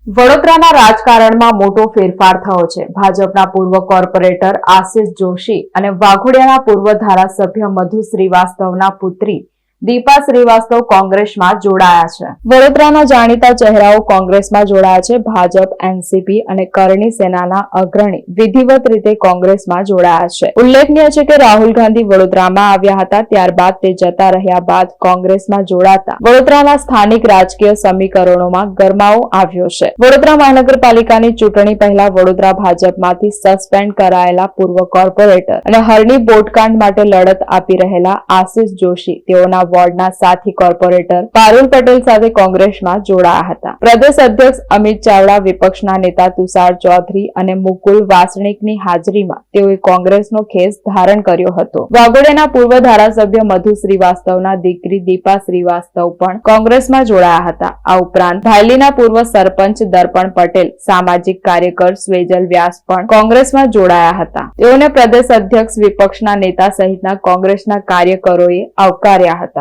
વડોદરાના રાજકારણમાં મોટો ફેરફાર થયો છે। ભાજપના પૂર્વ કોર્પોરેટર આશિષ જોશી અને વાઘોડિયાના પૂર્વ ધારાસભ્ય મધુ શ્રીવાસ્તવના પુત્રી દીપા શ્રીવાસ્તવ કોંગ્રેસમાં જોડાયા છે। વડોદરાના જાણીતા ચહેરાઓ કોંગ્રેસમાં જોડાયા છે। ભાજપ, એનસીપી અને કરણી સેનાના અગ્રણી વિધિવત રીતે કોંગ્રેસમાં જોડાયા છે। ઉલ્લેખનીય છે કે રાહુલ ગાંધી વડોદરામાં આવ્યા હતા, ત્યારબાદ તે જતા રહ્યા બાદ કોંગ્રેસમાં જોડાતા વડોદરાના સ્થાનિક રાજકીય સમીકરણોમાં ગરમાવો આવ્યો છે। વડોદરા મહાનગરપાલિકાની ચૂંટણી પહેલા વડોદરા ભાજપમાંથી સસ્પેન્ડ કરાયેલા પૂર્વ કોર્પોરેટર અને હરણી બોટકાંડ માટે લડત આપી રહેલા આશિષ જોશી તેઓના વોર્ડના સાથી કોર્પોરેટર પારુલ પટેલ સાથે કોંગ્રેસમાં જોડાયા હતા। પ્રદેશ અધ્યક્ષ અમિત ચાવડા, વિપક્ષના નેતા તુષાર ચૌધરી અને મુકુલ વાસણિકની હાજરીમાં તેઓએ કોંગ્રેસનો ખેસ ધારણ કર્યો હતો। વાઘોડિયાના પૂર્વ ધારાસભ્ય મધુ શ્રીવાસ્તવના દીકરી દીપા શ્રીવાસ્તવ પણ કોંગ્રેસમાં જોડાયા હતા। આ ઉપરાંત ભાયલીના પૂર્વ સરપંચ દર્પણ પટેલ, સામાજિક કાર્યકર સ્વેજલ વ્યાસ પણ કોંગ્રેસમાં જોડાયા હતા। તેઓને પ્રદેશ અધ્યક્ષ, વિપક્ષના નેતા સહિતના કોંગ્રેસના કાર્યકરોએ આવકાર્યા હતા।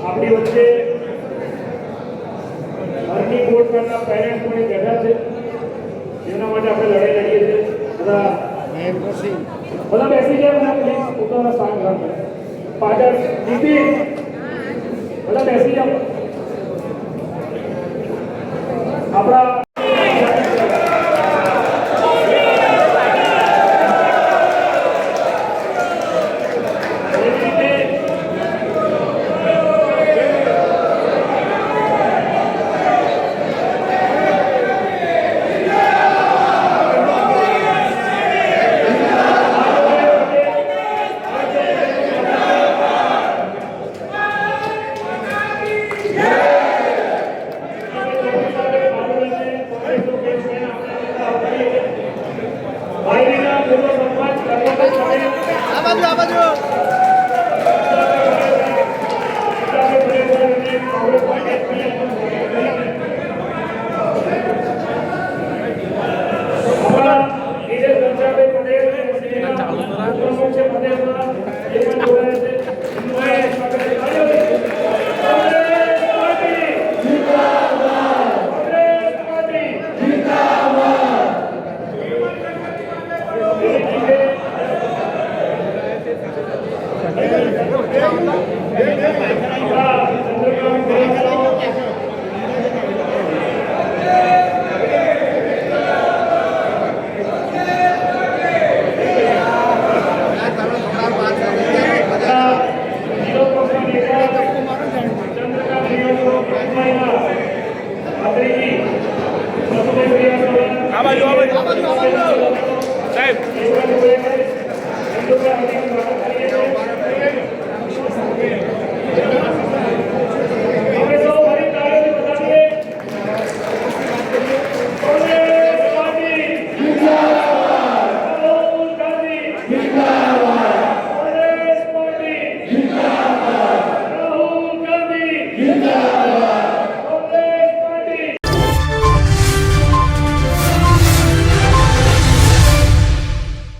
આપણી વચ્ચે હરની બોટકાંડના પેરેન્ટ્સ પણ બેઠા છે, જેના માટે આપણે લડાઈ લડીએ છીએ। બધા બેસી જાય, બધા પ્લીઝ પોતાના સ્થાન ગ્રહણ કરે। પાછળ દીદી બધા બેસી જાઓ। આપણા